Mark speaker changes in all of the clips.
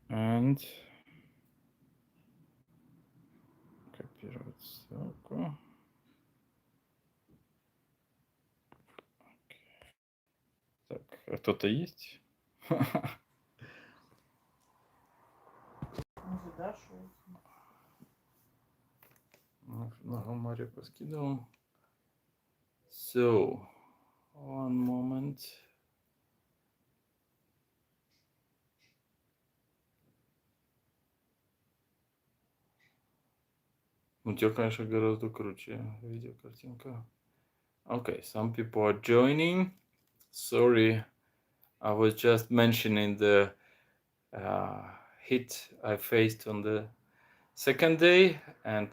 Speaker 1: and копировать ссылку. Так, кто-то есть? Много Мария поскидывал. So, one moment. У тебя, конечно, гораздо круче видеокартинка. Okay, some people are joining. Sorry, I was just mentioning the hit I faced on the second day, and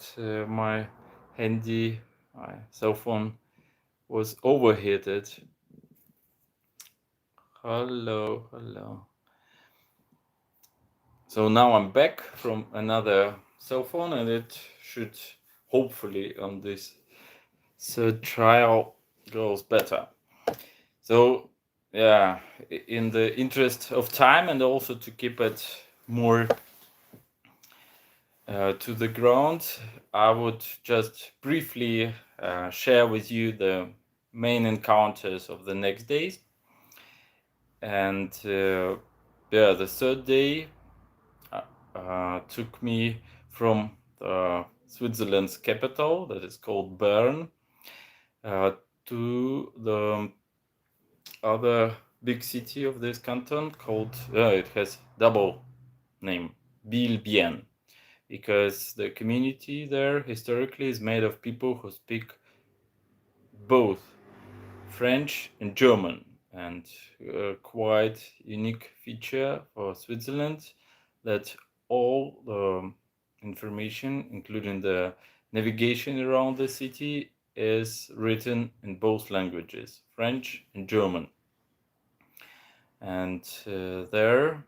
Speaker 1: my handy, my cell phone was overheated. Hello, hello. So now I'm back from another cell phone, and it should hopefully on this third trial goes better. So yeah, in the interest of time and also to keep it more to the ground, I would just briefly share with you the main encounters of the next days. And yeah, the third day took me from Switzerland's capital, that is called Bern, to the other big city of this canton called, it has double name, Biel, because the community there historically is made of people who speak both French and German, and a quite unique feature for Switzerland that all the information, including the navigation around the city, is written in both languages, French and German. And there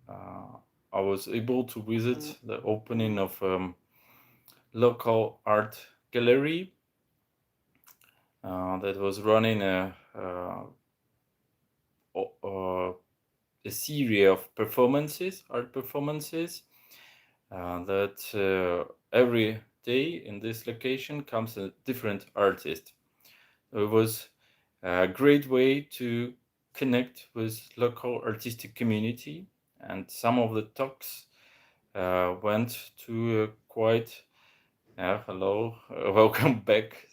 Speaker 1: I was able to visit the opening of local art gallery that was running a series of performances, art performances, that every day in this location comes a different artist. It was a great way to connect with local artistic community, and some of the talks went to a quite hello, welcome back.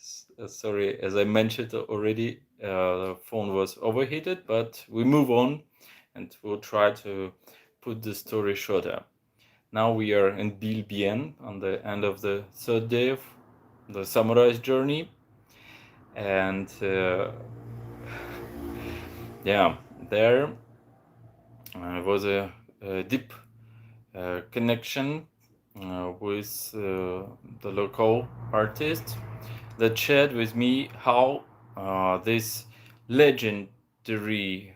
Speaker 1: Sorry, as I mentioned already, the phone was overheated, but we move on and we'll try to put the story shorter. Now we are in Bilbien on the end of the third day of the Samurai's journey. And yeah, there was a deep connection with the local artist that shared with me how this legendary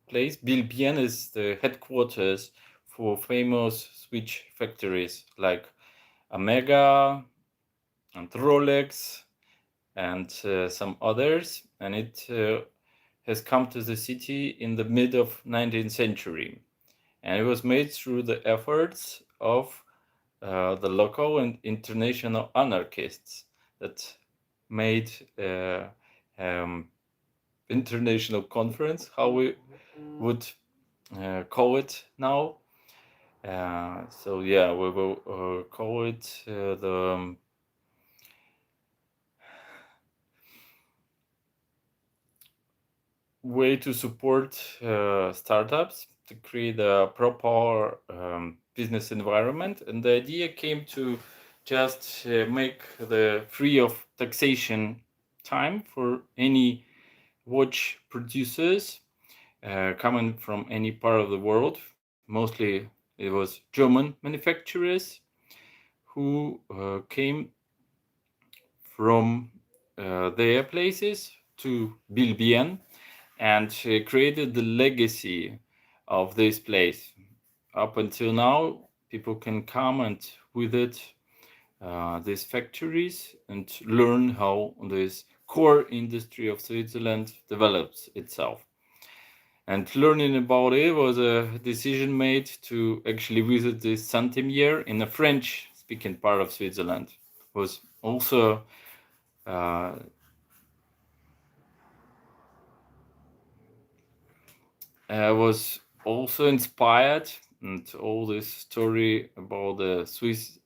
Speaker 1: place, Bilbien, is the headquarters for famous switch factories like Omega and Rolex and some others, and it has come to the city in the mid of 19th century, and it was made through the efforts of the local and international anarchists that made international conference, how we would call it now. So yeah, we will call it the way to support startups to create a proper business environment. And the idea came to just make the free of taxation time for any watch producers coming from any part of the world. Mostly it was German manufacturers who came from their places to Bilbien and created the legacy of this place. Up until now, people can come and visit these factories and learn how this core industry of Switzerland develops itself. And learning about it was a decision made to actually visit the Saint-Imier in the French-speaking part of Switzerland. Was also uh, I was also inspired, and all this story about the Swiss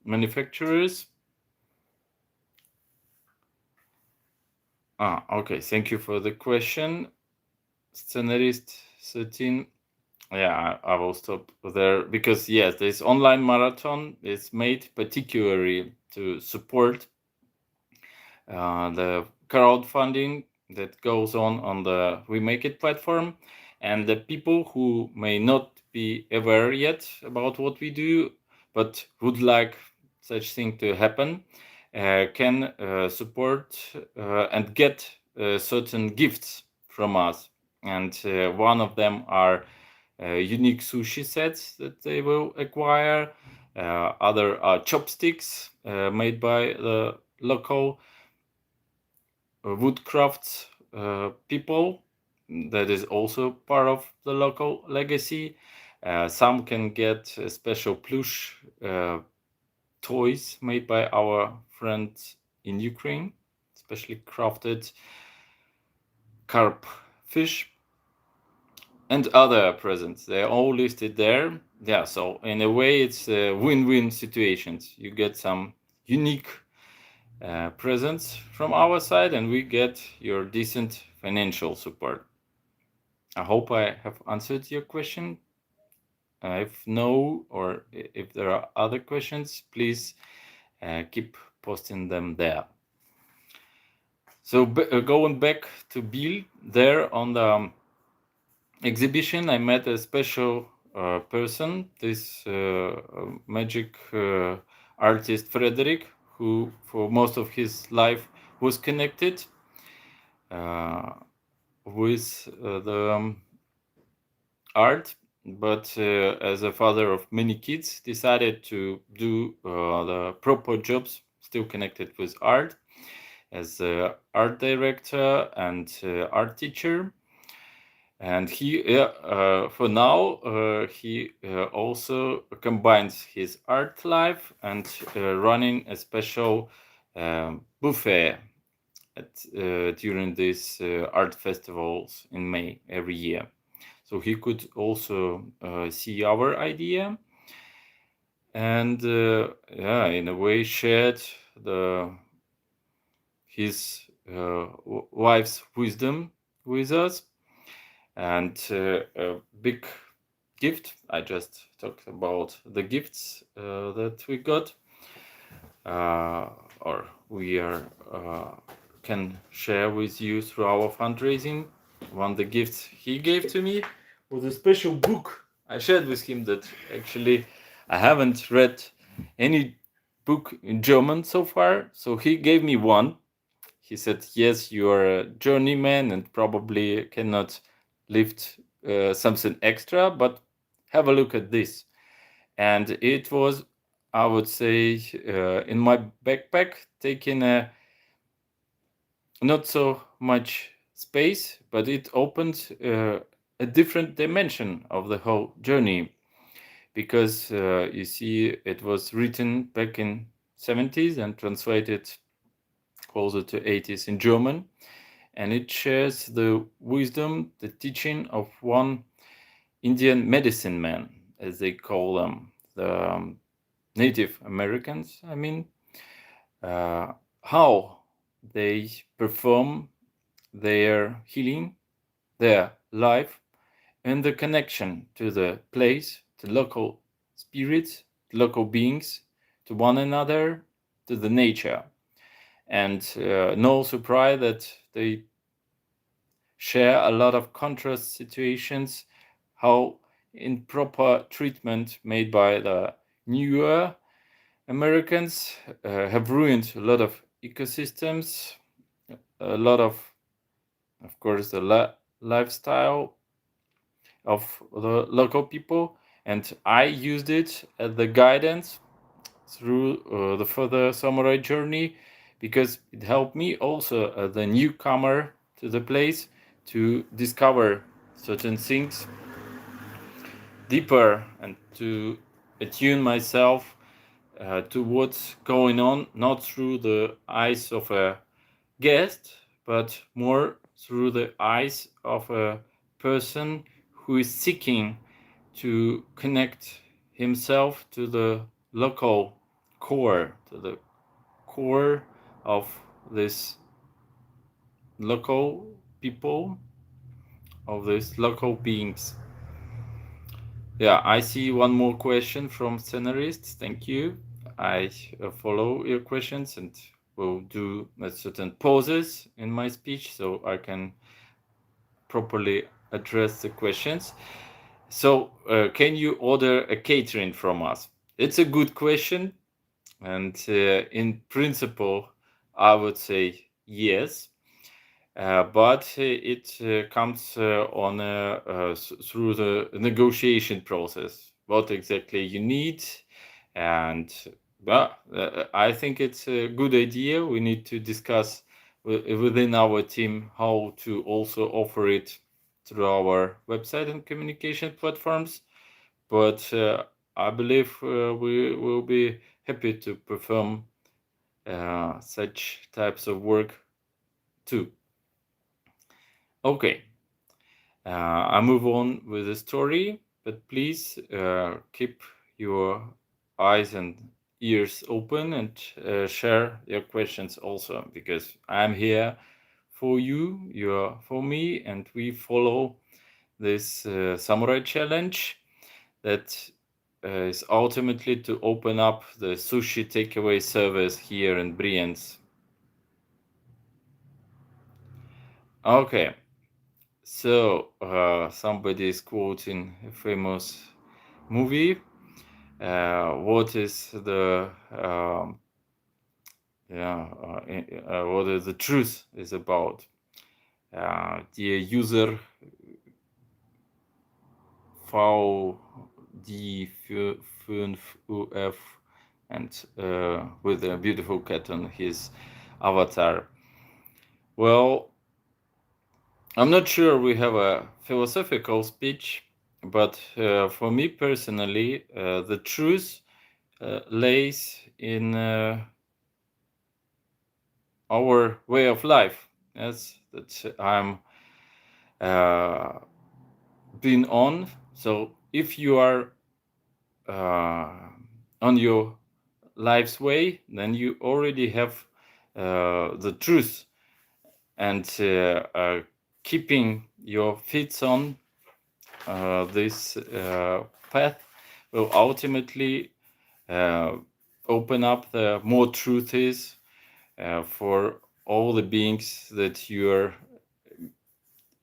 Speaker 1: manufacturers. Okay. Thank you for the question, scenarist 13. Yeah, I will stop there because yes, this online marathon is made particularly to support the crowdfunding that goes on the We Make It platform, and the people who may not be aware yet about what we do, but would like such thing to happen, can support and get certain gifts from us. And one of them are unique sushi sets that they will acquire. Other are chopsticks made by the local woodcrafts people. That is also part of the local legacy. Some can get special plush toys made by our friends in Ukraine, especially crafted carp fish and other presents. They're all listed there. Yeah, so in a way, it's win-win situations. You get some unique presents from our side, and we get your decent financial support. I hope I have answered your question. If no, or if there are other questions, please keep posting them there. So going back to Bill, there on the exhibition, I met a special person, this magic artist Frederick, who for most of his life was connected with the art, but as a father of many kids, decided to do the proper jobs, still connected with art, as art director and art teacher. And he, for now, he also combines his art life and running a special buffet during these art festivals in May every year. So he could also see our idea, and yeah, in a way shared his wife's wisdom with us. And a big gift, I just talked about the gifts that we got, or we can share with you through our fundraising. One of the gifts he gave to me was a special book. I shared with him that actually I haven't read any book in German so far, so he gave me one. He said, yes, you are a journeyman and probably cannot lift something extra, but have a look at this. And it was, I would say, in my backpack, taking a not so much space, but it opened a different dimension of the whole journey, because you see, it was written back in 70s and translated closer to 80s in German, and it shares the wisdom, the teaching of one Indian medicine man, as they call them, the Native Americans, I mean, how they perform their healing, their life, and the connection to the place, to local spirits, to local beings, to one another, to the nature. And no surprise that they share a lot of contrast situations, how improper treatment made by the newer Americans have ruined a lot of ecosystems, a lot of course, the lifestyle of the local people. And I used it as the guidance through the further samurai journey, because it helped me also as a newcomer to the place to discover certain things deeper and to attune myself to what's going on, not through the eyes of a guest, but more through the eyes of a person who is seeking to connect himself to the local core, to the core of this local people, of these local beings. Yeah, I see one more question from scenarists. Thank you. I follow your questions and will do certain pauses in my speech so I can properly address the questions. So, can you order a catering from us? It's a good question, and in principle, I would say yes. But it comes on through the negotiation process. What exactly you need, and well, I think it's a good idea. We need to discuss within our team how to also offer it through our website and communication platforms. But I believe we will be happy to perform such types of work too. Okay, I move on with the story, but please keep your eyes and ears open and share your questions also, because I'm here for you, you're for me, and we follow this Samurai Challenge that is ultimately to open up the sushi takeaway service here in Brienz. Okay, so somebody is quoting a famous movie. What is the what is the truth is about? Dear user VD5UF, and with a beautiful cat on his avatar. Well, I'm not sure we have a philosophical speech, but for me personally, the truth lays in our way of life. Yes, that I'm been on. So if you are on your life's way, then you already have the truth, and keeping your feet on this path will ultimately open up the more truth is for all the beings that you're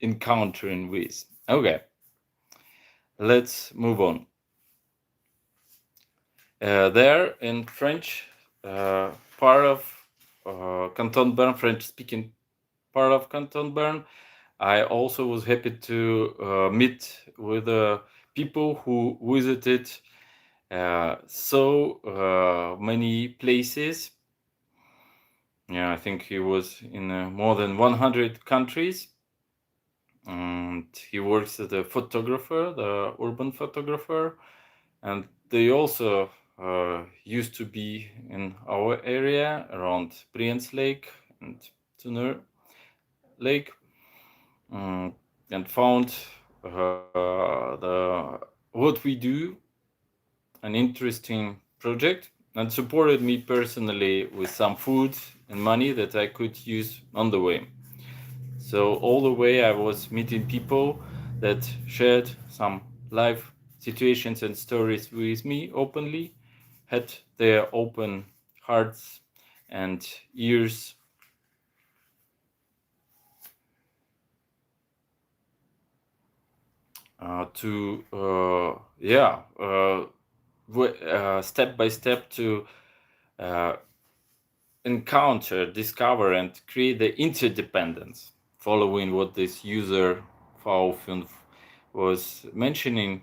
Speaker 1: encountering with. Okay, let's move on. There in French, part of Canton Bern, French speaking part of Canton Bern, I also was happy to meet with people who visited so many places. Yeah, I think he was in more than 100 countries. And he works as a photographer, the urban photographer. And they also used to be in our area around Brienz Lake and Tuner Lake, and found what we do an interesting project, and supported me personally with some food and money that I could use on the way. So all the way I was meeting people that shared some life situations and stories with me openly, had their open hearts and ears to step by step to uh, encounter, discover, and create the interdependence, following what this user Faufun was mentioning.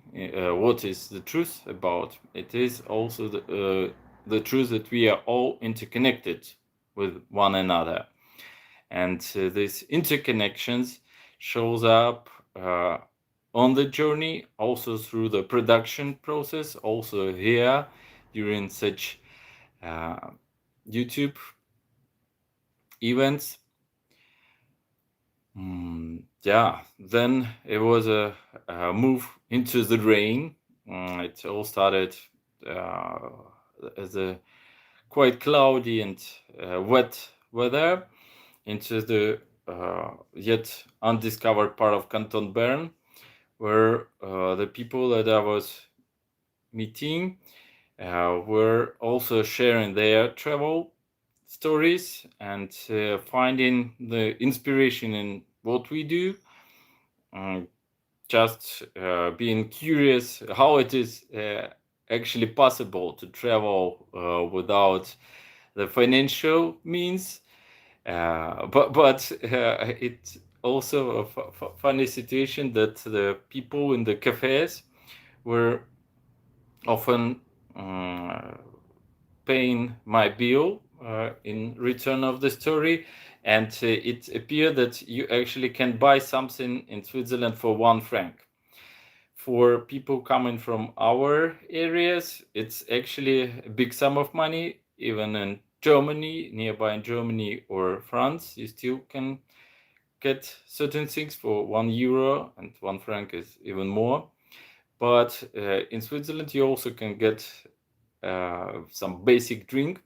Speaker 1: What is the truth about? It is also the truth that we are all interconnected with one another, and these interconnections shows up on the journey, also through the production process, also here during such YouTube events. Yeah, then it was a move into the rain. It all started as a quite cloudy and wet weather into the yet undiscovered part of Canton Bern, where the people that I was meeting were also sharing their travel stories and finding the inspiration in what we do. Just being curious how it is actually possible to travel without the financial means. But it's also a funny situation that the people in the cafes were often paying my bill in return of the story, and it appeared that you actually can buy something in Switzerland for 1 franc. For people coming from our areas, it's actually a big sum of money. Even in Germany, nearby in Germany or France, you still can get certain things for €1, and 1 franc is even more. But in Switzerland, you also can get some basic drink,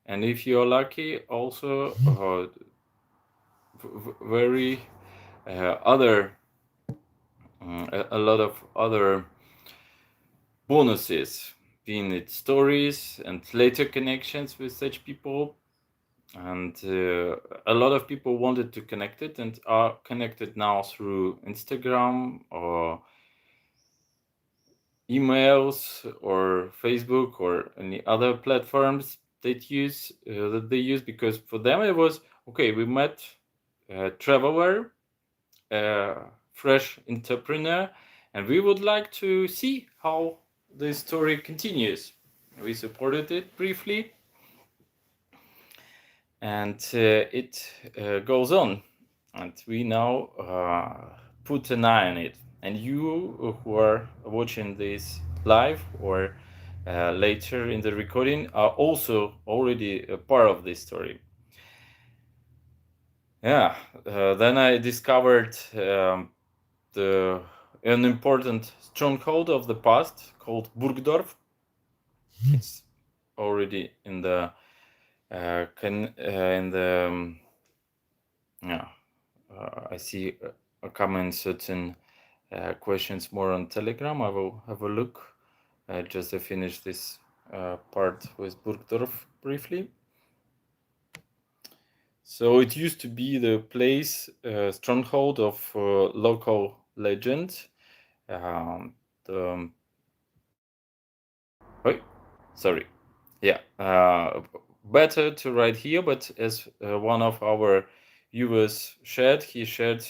Speaker 1: and if you're lucky, also very other a lot of other bonuses, being it stories and later connections with such people. And a lot of people wanted to connect it and are connected now through Instagram or emails or Facebook or any other platforms that they use, because for them it was okay. We met a traveler, a fresh entrepreneur, and we would like to see how the story continues. We supported it briefly, and it goes on, and we now put an eye on it. And you who are watching this live or later in the recording are also already a part of this story. Yeah, then I discovered an important stronghold of the past called Burgdorf. It's already in the yeah. I see coming certain questions more on Telegram. I will have a look just to finish this part with Burgdorf briefly. So it used to be the place, stronghold of local legend. The Wait, sorry. Yeah, better to write here, but as one of our viewers shared, he shared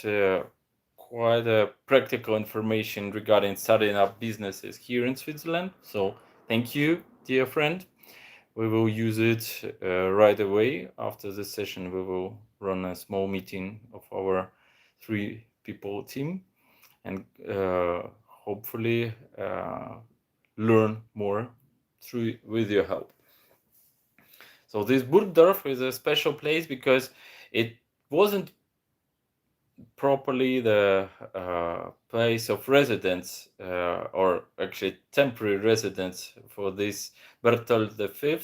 Speaker 1: quite a practical information regarding starting up businesses here in Switzerland. So thank you, dear friend. We will use it right away. After the session, we will run a small meeting of our 3-people team and hopefully learn more with your help. So this Burgdorf is a special place because it wasn't properly the place of residence or actually temporary residence for this Bertolt V,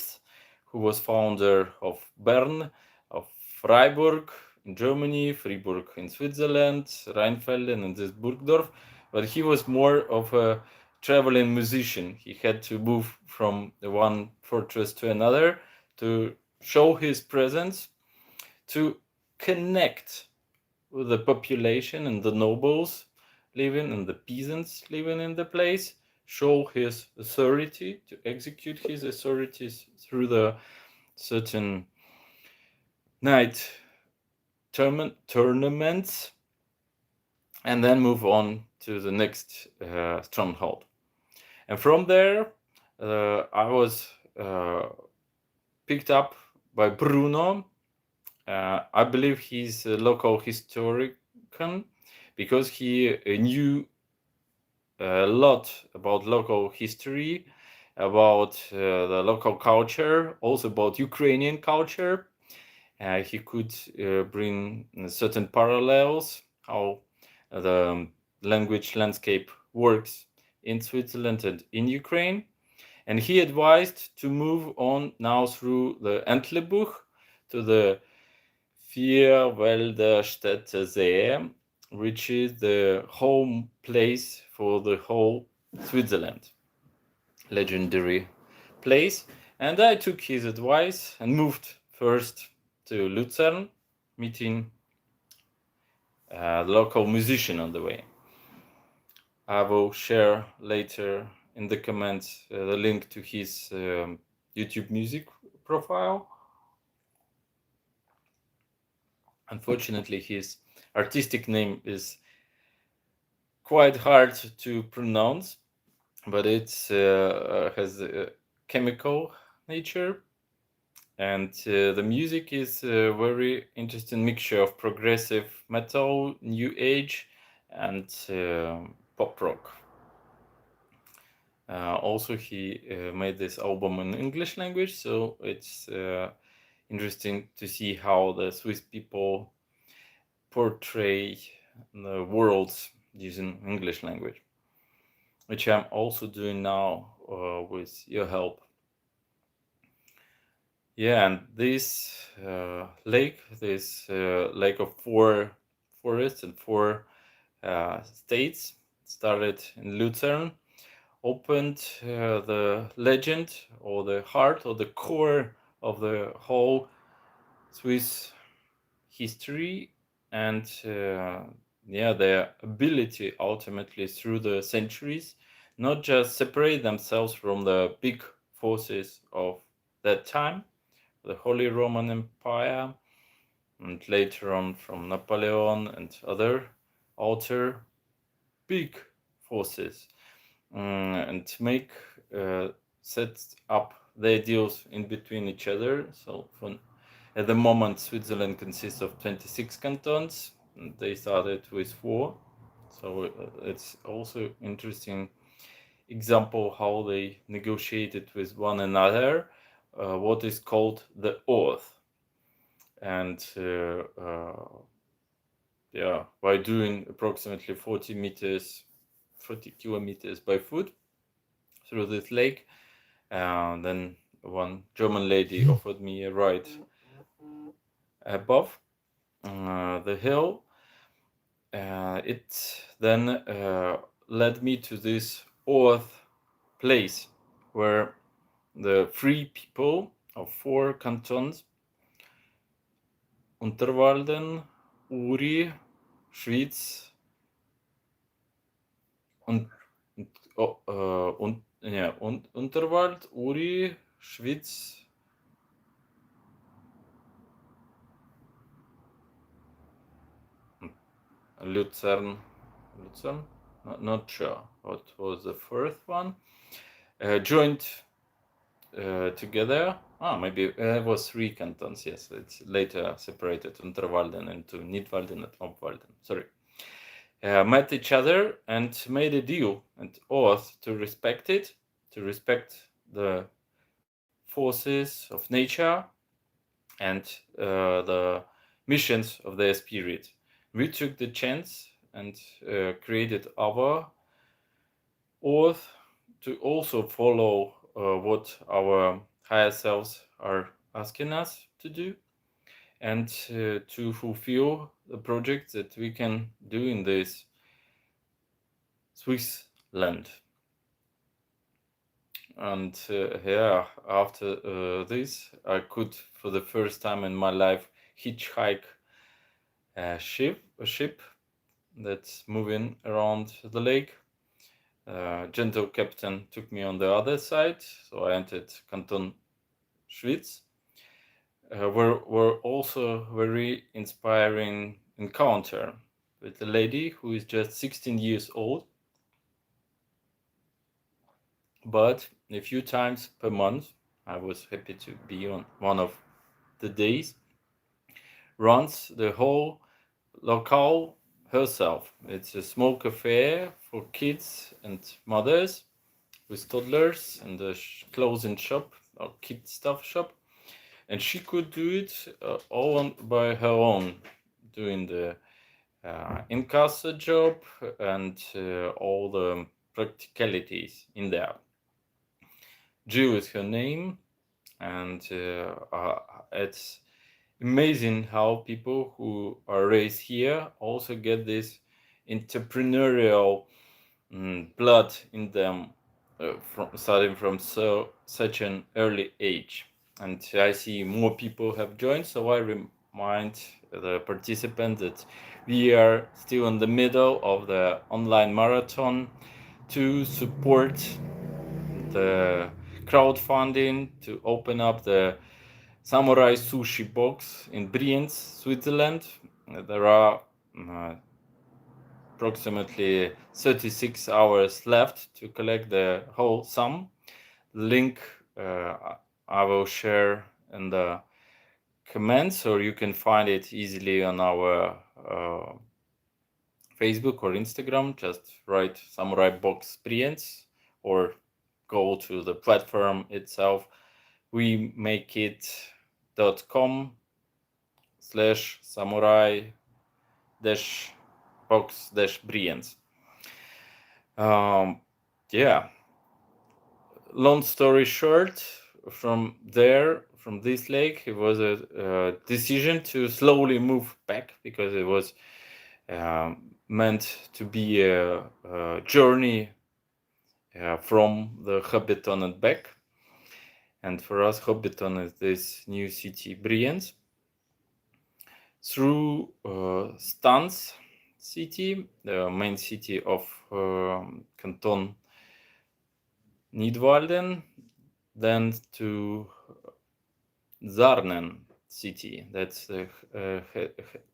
Speaker 1: who was founder of Bern, of Freiburg in Germany, Fribourg in Switzerland, Rheinfelden and this Burgdorf, but he was more of a traveling musician. He had to move from the one fortress to another to show his presence, to connect with the population and the nobles living and the peasants living in the place, show his authority, to execute his authorities through the certain night tournaments, and then move on to the next stronghold. And from there, I was picked up by Bruno. I believe he's a local historian Lincoln, because he knew a lot about local history, about the local culture, also about Ukrainian culture. He could bring certain parallels, how the language landscape works in Switzerland and in Ukraine. And he advised to move on now through the Entlebuch to the Vierwälderstätte See, which is the home place for the whole Switzerland. Legendary place. And I took his advice and moved first to Lucerne, meeting a local musician on the way. I will share later in the comments the link to his YouTube music profile. Unfortunately, his artistic name is quite hard to pronounce, but it has a chemical nature, and the music is a very interesting mixture of progressive metal, new age, and pop rock. Also, he made this album in English language, so it's interesting to see how the Swiss people portray the world using English language, which I'm also doing now with your help. Yeah, and this lake of four forests and four states, started in Lucerne, opened the legend or the heart or the core of the whole Swiss history, and their ability ultimately through the centuries not just separate themselves from the big forces of that time, the Holy Roman Empire, and later on from Napoleon and other outer big forces, and make set up their deals in between each other. So at the moment, Switzerland consists of 26 cantons. And they started with 4, so it's also interesting example how they negotiated with one another what is called the oath. And by doing approximately 40 kilometers by foot through this lake, then one German lady offered me a ride above the hill. It then led me to this oath place where the free people of 4 cantons, Unterwalden, Uri, Schwyz, Unterwald, Uri, Schwyz, Lucerne, not sure what was the first one, joined together. Maybe it was 3 cantons. Yes, it's later separated Unterwalden into Nidwalden and Obwalden. Sorry. Met each other and made a deal and oath to respect it, to respect the forces of nature and the missions of their spirit. We took the chance and created our oath to also follow what our higher selves are asking us to do, and to fulfill the project that we can do in this Swiss land. And after this, I could, for the first time in my life, hitchhike a ship that's moving around the lake. Gentle captain took me on the other side, so I entered Canton Schwyz. Were also very inspiring encounter with a lady who is just 16 years old, but a few times per month, I was happy to be on one of the days, runs the whole local herself. It's a small cafe for kids and mothers with toddlers and a clothing shop or kid stuff shop. And she could do it all by her own, doing the in-casa job and all the practicalities in there. Jill is her name, and it's amazing how people who are raised here also get this entrepreneurial blood in them, starting from such an early age. And I see more people have joined, so I remind the participants that we are still in the middle of the online marathon to support the crowdfunding to open up the Samurai Box in Brienz, Switzerland. There are approximately 36 hours left to collect the whole sum. Link I will share in the comments, or you can find it easily on our Facebook or Instagram. Just write Samurai Box Brienz or go to the platform itself. We make it.com/samurai box Brienz. Yeah. Long story short, from this lake, it was a decision to slowly move back because it was meant to be a journey from the Hobbiton and back. And for us, Hobbiton is this new city, Brienz. Through Stans city, the main city of Canton Nidwalden, then to Zarnen city. That's the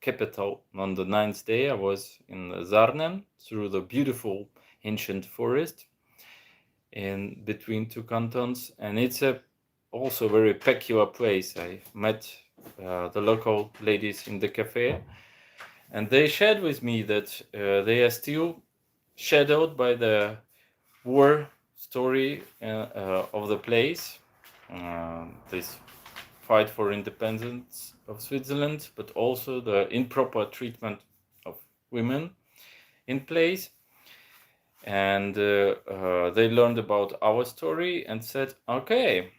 Speaker 1: capital. On the 9th day, I was in Zarnen through the beautiful ancient forest in between two cantons, and it's a also very peculiar place. I met the local ladies in the cafe, and they shared with me that they are still shadowed by the war story of the place, this fight for independence of Switzerland, but also the improper treatment of women in place. And they learned about our story and said, okay,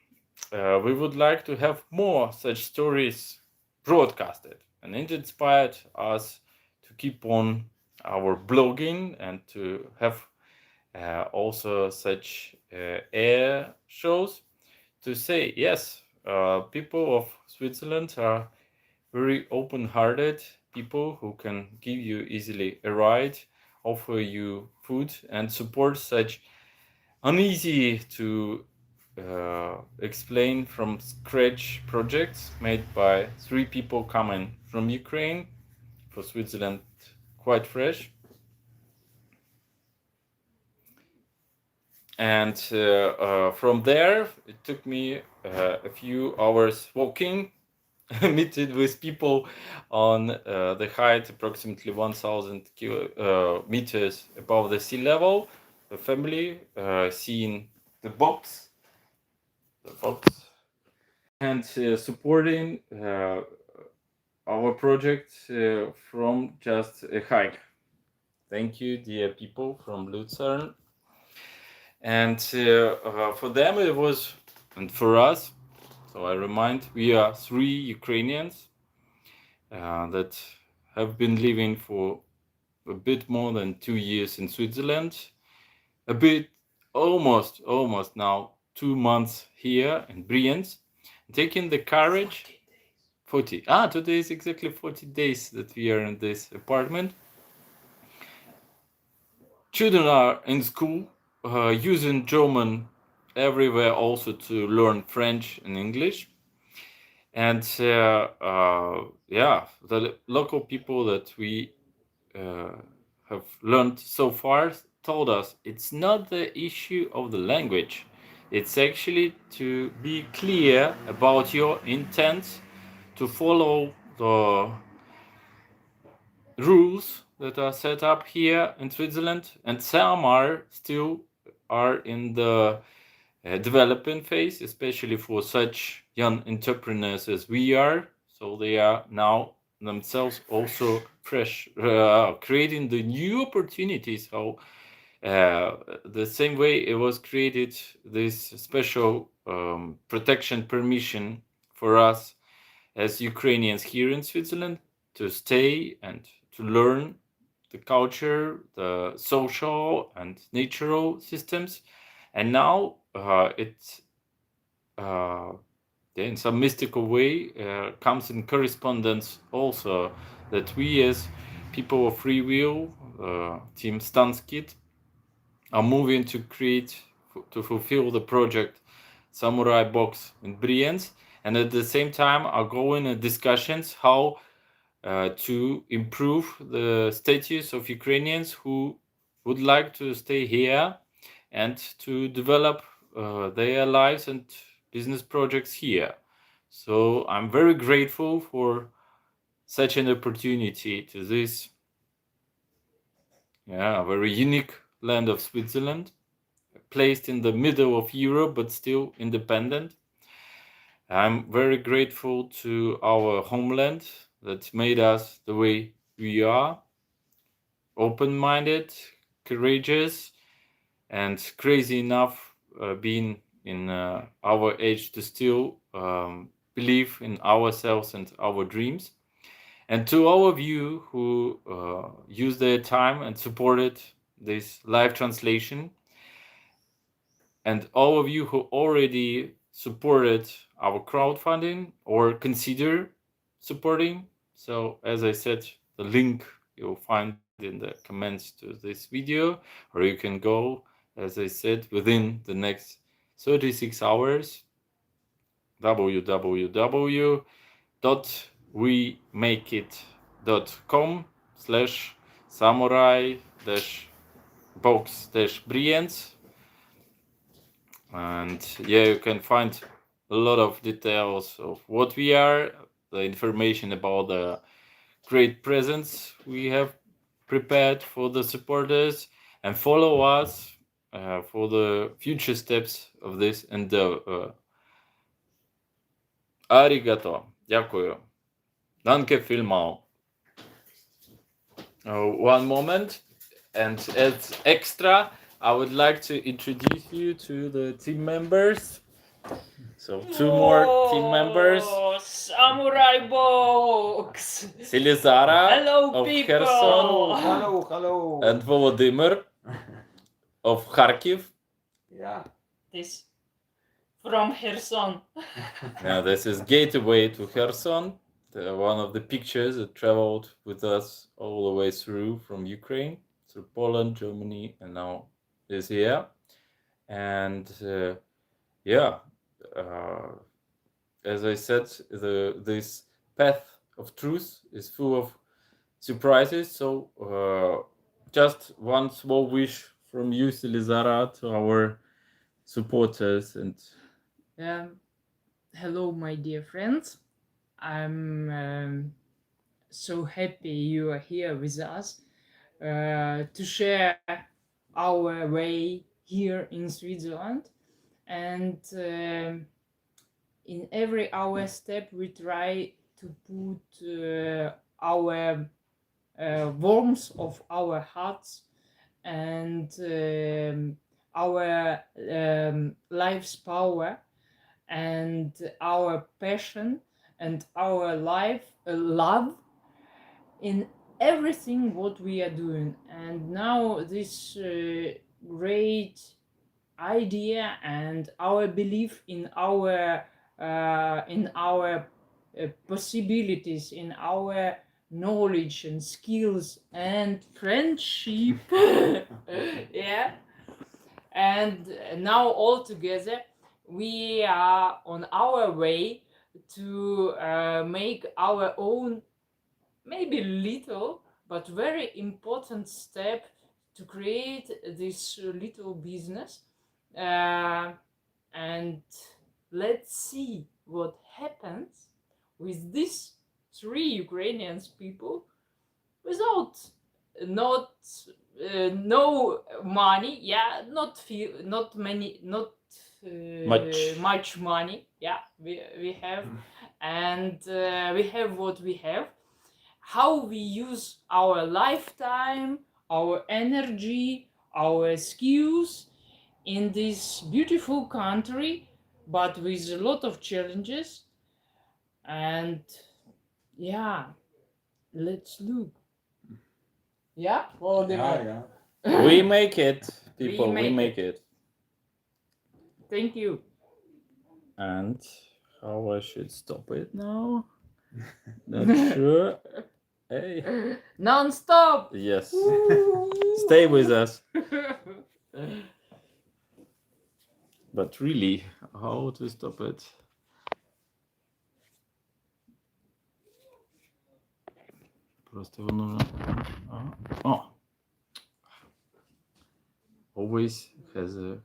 Speaker 1: we would like to have more such stories broadcasted. And it inspired us to keep on our blogging and to have also such air shows to say, yes, people of Switzerland are very open-hearted people who can give you easily a ride, offer you food, and support such uneasy to explain from scratch projects made by 3 people coming from Ukraine, for Switzerland quite fresh. And from there, it took me a few hours walking, meeting with people on the height approximately 1,000 meters above the sea level. The family seeing the box, and supporting our project from just a hike. Thank you, dear people from Lucerne. And for them it was, and for us, so I remind, we are 3 Ukrainians that have been living for a bit more than 2 years in Switzerland, a bit almost now 2 months here in Brienz, taking the courage. 40. Today is exactly 40 days that we are in this apartment. Children are in school, using German everywhere also to learn French and English. And the local people that we have learned so far told us it's not the issue of the language. It's actually to be clear about your intent to follow the rules that are set up here in Switzerland, and some are still are in the developing phase, especially for such young entrepreneurs as we are. So they are now themselves also fresh, creating the new opportunities. How the same way it was created this special protection permission for us as Ukrainians here in Switzerland to stay and to learn the culture, the social and natural systems. And now it, uh, in some mystical way, comes in correspondence also that we as people of free will, Team Stanskit, are moving to create, to fulfill the project Samurai Box in Brienz, and at the same time are going in discussions how to improve the status of Ukrainians who would like to stay here and to develop their lives and business projects here. So I'm very grateful for such an opportunity to this very unique land of Switzerland, placed in the middle of Europe but still independent. I'm very grateful to our homeland that made us the way we are, open-minded, courageous, and crazy enough being in our age to still believe in ourselves and our dreams. And to all of you who used their time and supported this live translation, and all of you who already supported our crowdfunding or consider supporting. So as I said, the link you'll find in the comments to this video, or you can go, as I said, within the next 36 hours, www.wemakeit.com/samurai-box-brienz. And yeah, you can find a lot of details of what we are, the information about the great presents we have prepared for the supporters, and follow us for the future steps of this endeavor. Arigato. Дякую. Danke vielmals. One moment, and as extra, I would like to introduce you to the team members. So two more team members.
Speaker 2: Samurai Box!
Speaker 1: Silizara
Speaker 2: Hello,
Speaker 1: of
Speaker 2: people!
Speaker 1: Kherson,
Speaker 3: Hello.
Speaker 1: and Volodymyr of Kharkiv.
Speaker 3: Yeah.
Speaker 2: This from Kherson.
Speaker 1: Now this is gateway to Kherson, one of the pictures that traveled with us all the way through from Ukraine, through Poland, Germany, and now is here. And as I said, this path of truth is full of surprises. So just one small wish from you, Silizara, to our supporters. And
Speaker 2: Hello, my dear friends. I'm so happy you are here with us to share our way here in Switzerland. And in every our step, we try to put our warmth of our hearts and our life's power and our passion and our love in everything what we are doing. And now this great idea and our belief in our possibilities, in our knowledge and skills and friendship yeah, and now all together we are on our way to make our own, maybe little but very important step to create this little business. And let's see what happens with these three Ukrainian people without not no money, yeah, not few, not many, not much money, yeah, we have, and we have what we have. How we use our lifetime, our energy, our skills in this beautiful country, but with a lot of challenges. And yeah, let's look. Yeah, Volodymyr?
Speaker 3: Yeah.
Speaker 1: We make it,
Speaker 2: We
Speaker 1: people. We
Speaker 2: make
Speaker 1: make it.
Speaker 2: Thank you.
Speaker 1: And how I should stop it now? Not sure. Hey.
Speaker 2: Non-stop.
Speaker 1: Yes. Stay with us. But really, how to stop it? Просто его нужно... Oh. Always has a